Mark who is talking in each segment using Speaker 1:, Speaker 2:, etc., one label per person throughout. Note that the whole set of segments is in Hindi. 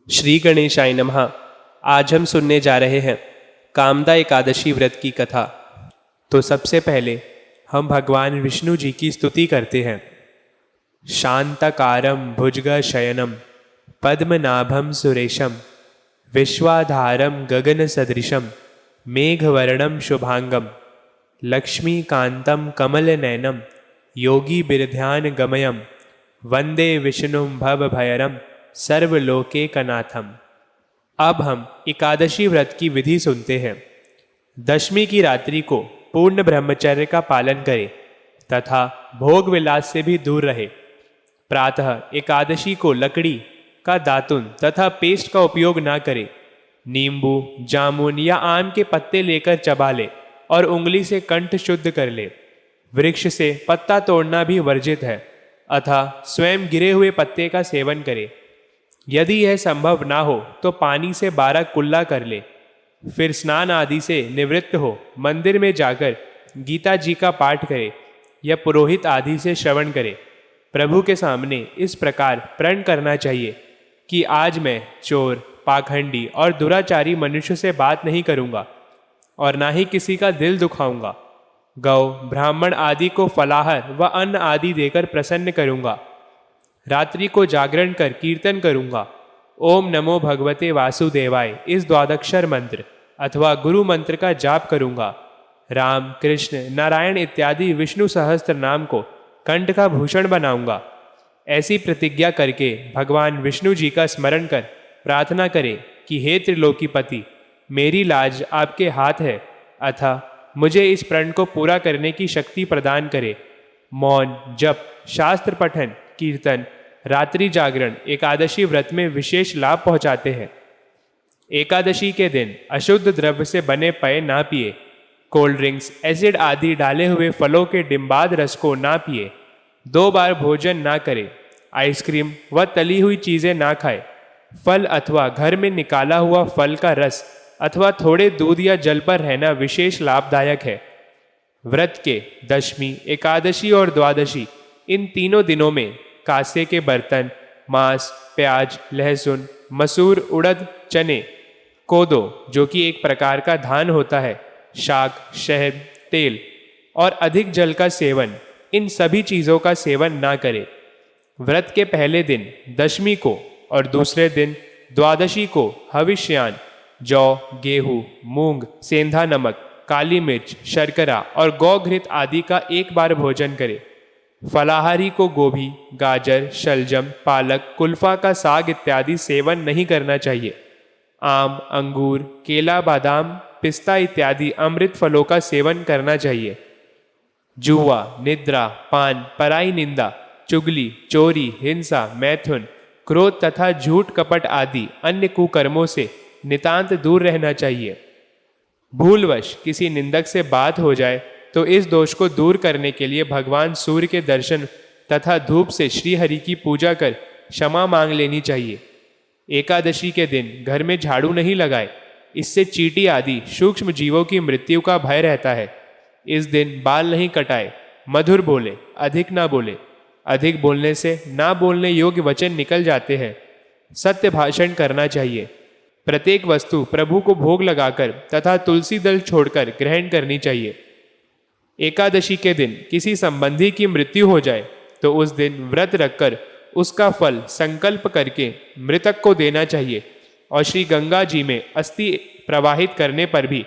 Speaker 1: श्री गणेशाय नमः। आज हम सुनने जा रहे हैं कामदा एकादशी व्रत की कथा। तो सबसे पहले हम भगवान विष्णु जी की स्तुति करते हैं। शांताकारं भुजगशयनं पद्मनाभं सुरेशं विश्वाधारं गगनसदृशं मेघवर्णं शुभांगं लक्ष्मीकान्तं कमलनयनं योगिभिर्ध्यानगमयं वंदे विष्णुं भवभयरं सर्वलोकैकनाथम। अब हम एकादशी व्रत की विधि सुनते हैं। दशमी की रात्रि को पूर्ण ब्रह्मचर्य का पालन करें तथा भोग विलास से भी दूर रहे। प्रातः एकादशी को लकड़ी का दातुन तथा पेस्ट का उपयोग ना करें। नींबू, जामुन या आम के पत्ते लेकर चबा ले और उंगली से कंठ शुद्ध कर ले। वृक्ष से पत्ता तोड़ना भी वर्जित है, अतः स्वयं गिरे हुए पत्ते का सेवन करें। यदि यह संभव ना हो तो पानी से 12 कुल्ला कर ले। फिर स्नान आदि से निवृत्त हो मंदिर में जाकर गीता जी का पाठ करे या पुरोहित आदि से श्रवण करे। प्रभु के सामने इस प्रकार प्रण करना चाहिए कि आज मैं चोर, पाखंडी और दुराचारी मनुष्य से बात नहीं करूँगा और ना ही किसी का दिल दुखाऊंगा। गौ, ब्राह्मण आदि को फलाहार व अन्न आदि देकर प्रसन्न करूँगा। रात्रि को जागरण कर कीर्तन करूंगा। ओम नमो भगवते वासुदेवाय इस द्वादक्षर मंत्र अथवा गुरु मंत्र का जाप करूंगा। राम, कृष्ण, नारायण इत्यादि विष्णु सहस्त्र नाम को कंठ का भूषण बनाऊंगा। ऐसी प्रतिज्ञा करके भगवान विष्णु जी का स्मरण कर प्रार्थना करें कि हे त्रिलोकीपति, मेरी लाज आपके हाथ है, अतः मुझे इस प्रण को पूरा करने की शक्ति प्रदान करे। मौन, जप, शास्त्र पठन, कीर्तन, रात्रि जागरण एकादशी व्रत में विशेष लाभ पहुंचाते हैं। एकादशी के दिन अशुद्ध द्रव्य से बने पेय ना पिए। कोल्ड ड्रिंक्स, एसिड आदि डाले हुए फलों के डिम्बाद रस को ना पिए। 2 बार भोजन ना करें। आइसक्रीम व तली हुई चीजें ना खाए। फल अथवा घर में निकाला हुआ फल का रस अथवा थोड़े दूध या जल पर रहना विशेष लाभदायक है। व्रत के दशमी, एकादशी और द्वादशी इन तीनों दिनों में कांसे के बर्तन, मांस, प्याज, लहसुन, मसूर, उड़द, चने, कोदो जो कि एक प्रकार का धान होता है, शाक, शहद, तेल और अधिक जल का सेवन, इन सभी चीज़ों का सेवन ना करें। व्रत के पहले दिन दशमी को और दूसरे दिन द्वादशी को हविष्यान, जौ, गेहूँ, मूंग, सेंधा नमक, काली मिर्च, शर्करा और गौघृत आदि का 1 बार भोजन करें। फलाहारी को गोभी, गाजर, शलजम, पालक, कुल्फा का साग इत्यादि सेवन नहीं करना चाहिए। आम, अंगूर, केला, बादाम, पिस्ता इत्यादि अमृत फलों का सेवन करना चाहिए। जुआ, निद्रा, पान, पराई निंदा, चुगली, चोरी, हिंसा, मैथुन, क्रोध तथा झूठ कपट आदि अन्य कुकर्मों से नितांत दूर रहना चाहिए। भूलवश किसी निंदक से बात हो जाए तो इस दोष को दूर करने के लिए भगवान सूर्य के दर्शन तथा धूप से श्री हरि की पूजा कर क्षमा मांग लेनी चाहिए। एकादशी के दिन घर में झाड़ू नहीं लगाए, इससे चींटी आदि सूक्ष्म जीवों की मृत्यु का भय रहता है। इस दिन बाल नहीं कटाए, मधुर बोले, अधिक ना बोले। अधिक बोलने से ना बोलने योग्य वचन निकल जाते हैं। सत्य भाषण करना चाहिए। प्रत्येक वस्तु प्रभु को भोग लगाकर तथा तुलसी दल छोड़कर ग्रहण करनी चाहिए। एकादशी के दिन किसी संबंधी की मृत्यु हो जाए तो उस दिन व्रत रखकर उसका फल संकल्प करके मृतक को देना चाहिए और श्री गंगा जी में अस्थि प्रवाहित करने पर भी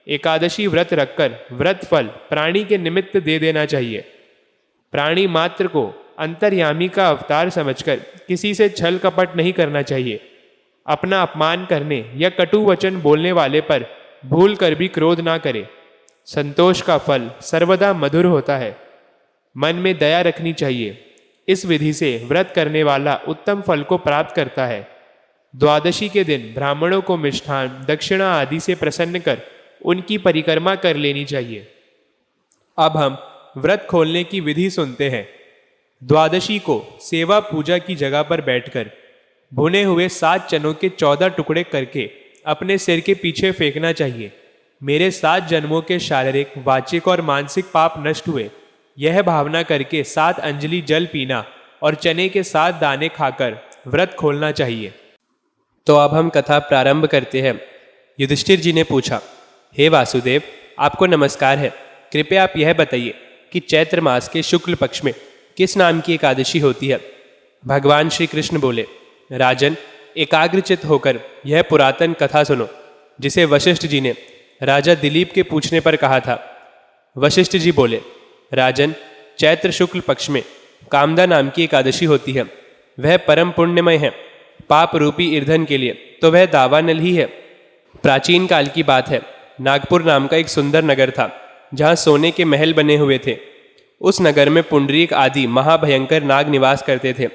Speaker 1: एकादशी व्रत रखकर व्रत फल प्राणी के निमित्त दे देना चाहिए। प्राणी मात्र को अंतर्यामी का अवतार समझकर किसी से छल कपट नहीं करना चाहिए। अपना अपमान करने या कटु वचन बोलने वाले पर भूल कर भी क्रोध ना करे। संतोष का फल सर्वदा मधुर होता है। मन में दया रखनी चाहिए। इस विधि से व्रत करने वाला उत्तम फल को प्राप्त करता है। द्वादशी के दिन ब्राह्मणों को मिष्ठान, दक्षिणा आदि से प्रसन्न कर उनकी परिक्रमा कर लेनी चाहिए। अब हम व्रत खोलने की विधि सुनते हैं। द्वादशी को सेवा पूजा की जगह पर बैठकर भुने हुए 7 चनों के 14 टुकड़े करके अपने सिर के पीछे फेंकना चाहिए। मेरे 7 जन्मों के शारीरिक, वाचिक और मानसिक पाप नष्ट हुए, यह भावना करके 7 अंजलि जल पीना और चने के 7 दाने खाकर व्रत खोलना चाहिए। तो अब हम कथा प्रारंभ करते हैं। युधिष्ठिर जी ने पूछा, हे वासुदेव, आपको नमस्कार है। कृपया आप यह बताइए कि चैत्र मास के शुक्ल पक्ष में किस नाम की एकादशी होती है। भगवान श्री कृष्ण बोले, राजन, एकाग्रचित होकर यह पुरातन कथा सुनो, जिसे वशिष्ठ जी ने राजा दिलीप के पूछने पर कहा था। वशिष्ठ जी बोले, राजन, चैत्र शुक्ल पक्ष में कामदा नाम की एकादशी होती है। वह परम पुण्यमय है। पाप रूपी ईंधन के लिए तो वह दावानल ही है। प्राचीन काल की बात है। नागपुर नाम का एक सुंदर नगर था, जहाँ सोने के महल बने हुए थे। उस नगर में पुंडरीक आदि महाभयंकर नाग निवास करते थे।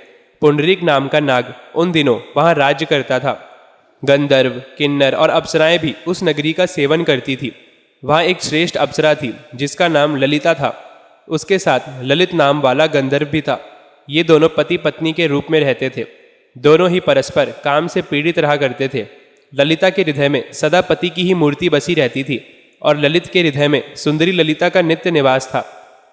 Speaker 1: पुंडरीक नाम का नाग उन दिनों वहाँ राज्य करता था। गंधर्व, किन्नर और अप्सराएं भी उस नगरी का सेवन करती थी। वहाँ एक श्रेष्ठ अप्सरा थी जिसका नाम ललिता था। उसके साथ ललित नाम वाला गंधर्व भी था। ये दोनों पति पत्नी के रूप में रहते थे। दोनों ही परस्पर काम से पीड़ित रहा करते थे। ललिता के हृदय में सदा पति की ही मूर्ति बसी रहती थी और ललित के हृदय में सुंदरी ललिता का नित्य निवास था।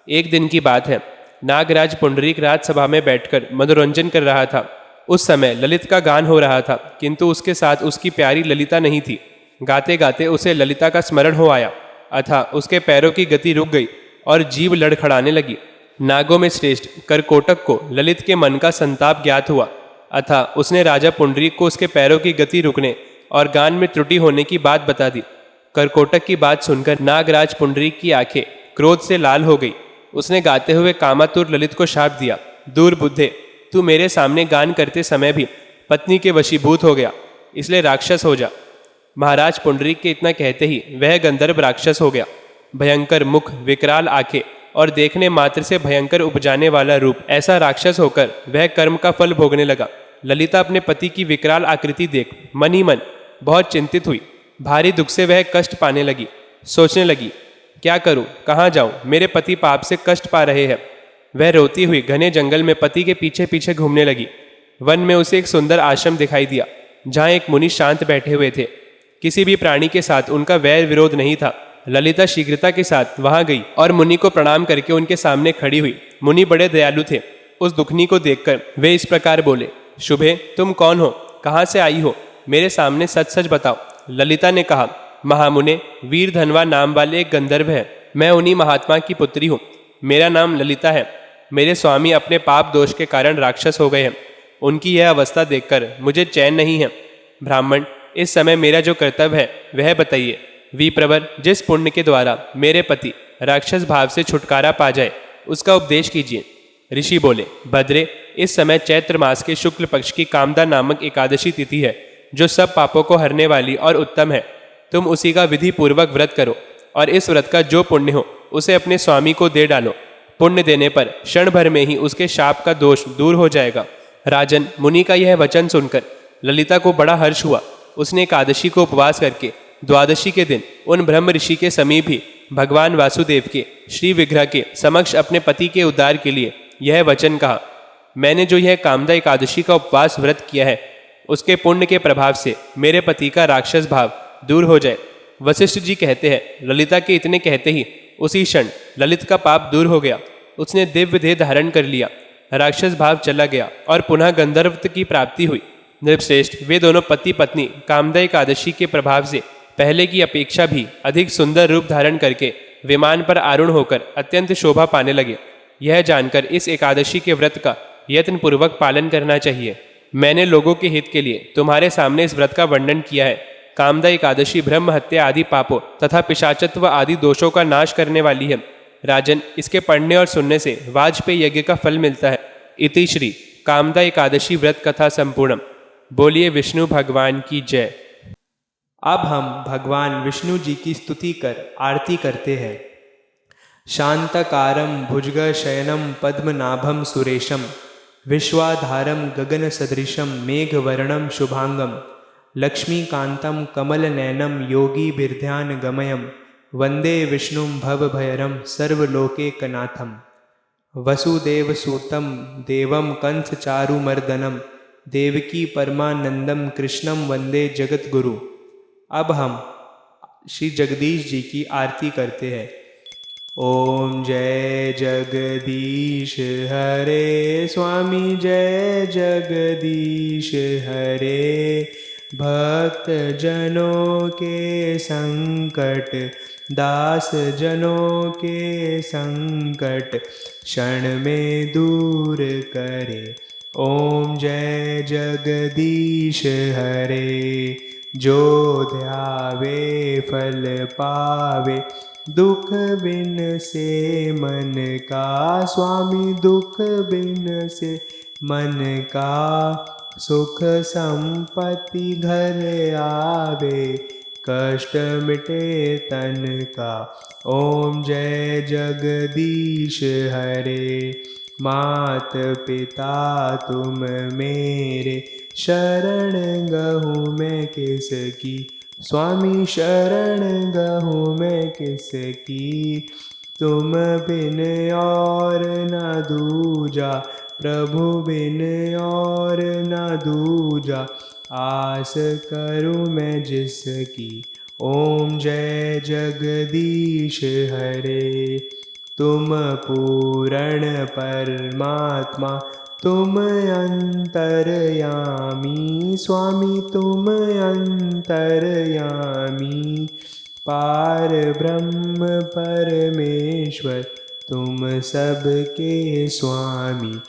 Speaker 1: एक दिन की बात है। नागराज पुंडरीक राजसभा में बैठकर मनोरंजन कर रहा था। उस समय ललित का गान हो रहा था, किंतु उसके साथ उसकी प्यारी ललिता नहीं थी। गाते गाते उसे ललिता का स्मरण हो आया, अतः उसके पैरों की गति रुक गई और जीभ लड़खड़ाने लगी। नागों में श्रेष्ठ करकोटक को ललित के मन का संताप ज्ञात हुआ, अतः उसने राजा पुंडरीक को उसके पैरों की गति रुकने और गान में त्रुटि होने की बात बता दी। करकोटक की बात सुनकर नागराज पुंडरीक की आंखें क्रोध से लाल हो गई। उसने गाते हुए कामातुर ललित को शाप दिया, दूर बुद्धे, तू मेरे सामने गान करते समय भी पत्नी के वशीभूत हो गया, इसलिए राक्षस हो जा। महाराज पुंडरीक के इतना कहते ही वह गंधर्व राक्षस हो गया। भयंकर मुख, विकराल आंखें और देखने मात्र से भयंकर उपजाने वाला रूप, ऐसा राक्षस होकर वह कर्म का फल भोगने लगा। ललिता अपने पति की विकराल आकृति देख मन ही मन बहुत चिंतित हुई। भारी दुख से वह कष्ट पाने लगी। सोचने लगी, क्या करूं, कहाँ जाऊं, मेरे पति पाप से कष्ट पा रहे हैं। वह रोती हुई घने जंगल में पति के पीछे पीछे घूमने लगी। वन में उसे एक सुंदर आश्रम दिखाई दिया, जहाँ एक मुनि शांत बैठे हुए थे। किसी भी प्राणी के साथ उनका वैर विरोध नहीं था। ललिता शीघ्रता के साथ वहां गई और मुनि को प्रणाम करके उनके सामने खड़ी हुई। मुनि बड़े दयालु थे। उस दुखनी को देखकर वे इस प्रकार बोले, शुभे, तुम कौन हो, कहाँ से आई हो, मेरे सामने सच सच बताओ। ललिता ने कहा, महामुने, वीर धनवा नाम वाले एक गंधर्व है। मैं उन्हीं महात्मा की पुत्री हूँ। मेरा नाम ललिता है। मेरे स्वामी अपने पाप दोष के कारण राक्षस हो गए हैं। उनकी यह अवस्था देखकर मुझे चैन नहीं है। ब्राह्मण, इस समय मेरा जो कर्तव्य है वह बताइए। विप्रवर, जिस पुण्य के द्वारा मेरे पति राक्षस भाव से छुटकारा पा जाए, उसका उपदेश कीजिए। ऋषि बोले, भद्रे, इस समय चैत्र मास के शुक्ल पक्ष की कामदा नामक एकादशी तिथि है, जो सब पापों को हरने वाली और उत्तम है। तुम उसी का विधि पूर्वक व्रत करो और इस व्रत का जो पुण्य हो उसे अपने स्वामी को दे डालो। पुण्य देने पर क्षण भर में ही उसके शाप का दोष दूर हो जाएगा। राजन, मुनि का यह वचन सुनकर ललिता को बड़ा हर्ष हुआ। उसने एकादशी को उपवास करके द्वादशी के दिन उन ब्रह्म ऋषि के समीप ही भगवान वासुदेव के श्री विग्रह के समक्ष अपने पति के उद्धार के लिए यह वचन कहा, मैंने जो यह कामदा एकादशी का उपवास व्रत किया है, उसके पुण्य के प्रभाव से मेरे पति का राक्षस भाव दूर हो जाए। वशिष्ठ जी कहते हैं, ललिता के इतने कहते ही उसी क्षण ललित का पाप दूर हो गया। उसने दिव्य देह धारण कर लिया, राक्षस भाव चला गया और पुनः गंधर्वत्व की प्राप्ति हुई। नृपश्रेष्ठ, वे दोनों पति पत्नी कामदा एकादशी के प्रभाव से पहले की अपेक्षा भी अधिक सुंदर रूप धारण करके विमान पर आरूढ़ होकर अत्यंत शोभा पाने लगे। यह जानकर इस एकादशी के व्रत का यत्न पूर्वक पालन करना चाहिए। मैंने लोगों के हित के लिए तुम्हारे सामने इस व्रत का वर्णन किया है। कामदा एकादशी ब्रह्म हत्या आदि पापों तथा पिशाचत्व आदि दोषों का नाश करने वाली है। राजन, इसके पढ़ने और सुनने से वाजपेयी यज्ञ का फल मिलता है। इति श्री कामदा एकादशी व्रत कथा संपूर्णम। बोलिए विष्णु भगवान की जय।
Speaker 2: अब हम भगवान विष्णु जी की स्तुति कर आरती करते हैं। शांतकारं भुजगशयनं पद्मनाभं सुरेशं विश्वाधारं गगनसदृशं मेघवर्णं शुभांगं लक्ष्मीकान्तं कमलनयनं योगिभिर्ध्यानगमयं वन्दे विष्णुं भवभयहरं सर्वलोकैकनाथं वसुदेवसुतं देवं कंसचारुमर्दनं देवकी परमानंदम कृष्णम वंदे जगतगुरु। अब हम श्री जगदीश जी की आरती करते हैं। ओम जय जगदीश हरे स्वामी, जय जगदीश हरे, भक्त जनों के संकट, दास जनों के संकट क्षण में दूर करे। ओम जय जगदीश हरे। जो ध्यावे फल पावे, दुख बिन से मन का। स्वामी दुख बिन से मन का, सुख संपत्ति घर आवे, कष्ट मिटे तन का। ओम जय जगदीश हरे। मात पिता तुम मेरे, शरण गहूँ मैं किसकी। स्वामी शरण गहूँ मैं किसकी। तुम बिन और न दूजा, प्रभु बिन और न दूजा। आस करूँ मैं जिसकी। ओम जय जगदीश हरे। तुम पूर्ण परमात्मा, तुम अंतर्यामी। स्वामी तुम अंतर्यामी। पार ब्रह्म परमेश्वर, तुम सबके स्वामी।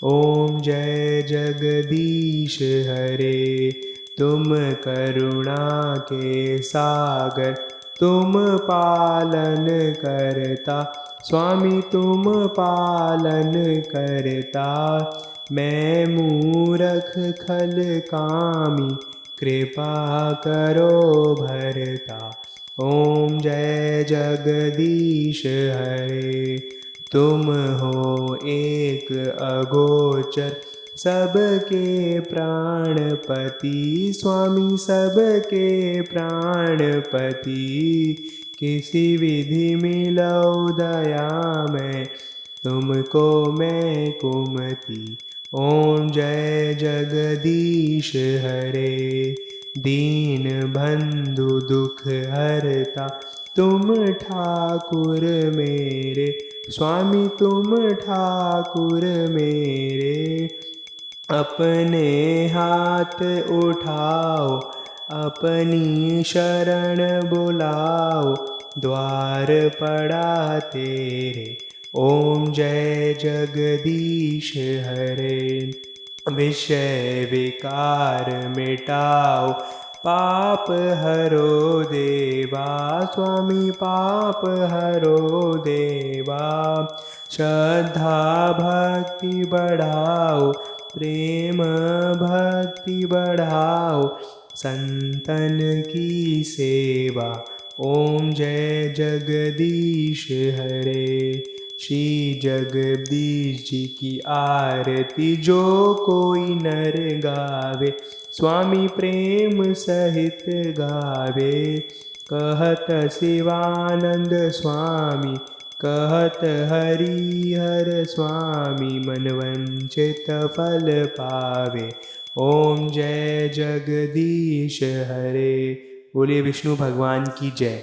Speaker 2: ओम जय जगदीश हरे। तुम करुणा के सागर, तुम पालन करता। स्वामी तुम पालन करता। मैं मूरख खल कामी, कृपा करो भरता। ओम जय जगदीश हरे। तुम हो एक अगोचर, सबके प्राणपति। स्वामी सबके प्राणपति। किसी विधि मिलो दया में, तुमको मैं कुमति। ओम जय जगदीश हरे। दीन बंधु दुख हरता, तुम ठाकुर मेरे। स्वामी तुम ठाकुर मेरे। अपने हाथ उठाओ, अपनी शरण बुलाओ। द्वार पड़ा तेरे। ओम जय जगदीश हरे। विषय विकार मिटाओ, पाप हरो देवा। स्वामी पाप हरो देवा। श्रद्धा भक्ति बढ़ाओ, प्रेम भक्ति बढ़ाओ। संतन की सेवा। ओम जय जगदीश हरे। श्री जगदीश जी की आरती जो कोई नर गावे, स्वामी प्रेम सहित गावे। कहत शिवानंद स्वामी, कहत हरिहर स्वामी। मन वंचित फल पावे। ओम जय जगदीश हरे। बोलिए विष्णु भगवान की जय।